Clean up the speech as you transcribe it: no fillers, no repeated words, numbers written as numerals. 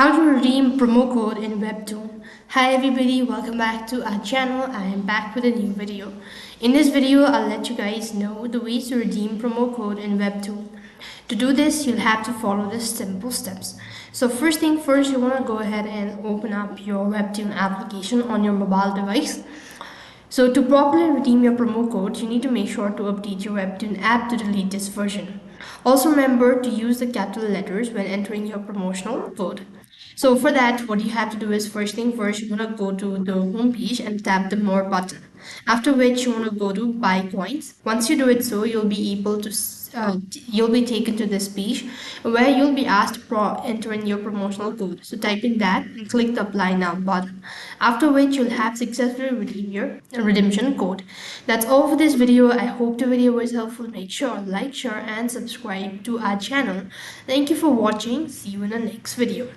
How to redeem promo code in Webtoon. Hi everybody, welcome back to our channel. I am back with a new video. In this video, I'll let you guys know the ways to redeem promo code in Webtoon. To do this, you'll have to follow the simple steps. So first thing first, you want to go ahead and open up your Webtoon application on your mobile device. So to properly redeem your promo code, you need to make sure to update your Webtoon app to delete this version. Also remember to use the capital letters when entering your promotional code. So for that, what you have to do is first thing first, you want to go to the home page and tap the more button. After which you want to go to buy coins. Once you do it so, you'll be able to you'll be taken to this page where you'll be asked to enter in your promotional code. So type in that and click the apply now button. After which you'll have successfully redeemed your redemption code. That's all for this video. I hope the video was helpful. Make sure to like, share and subscribe to our channel. Thank you for watching. See you in the next video.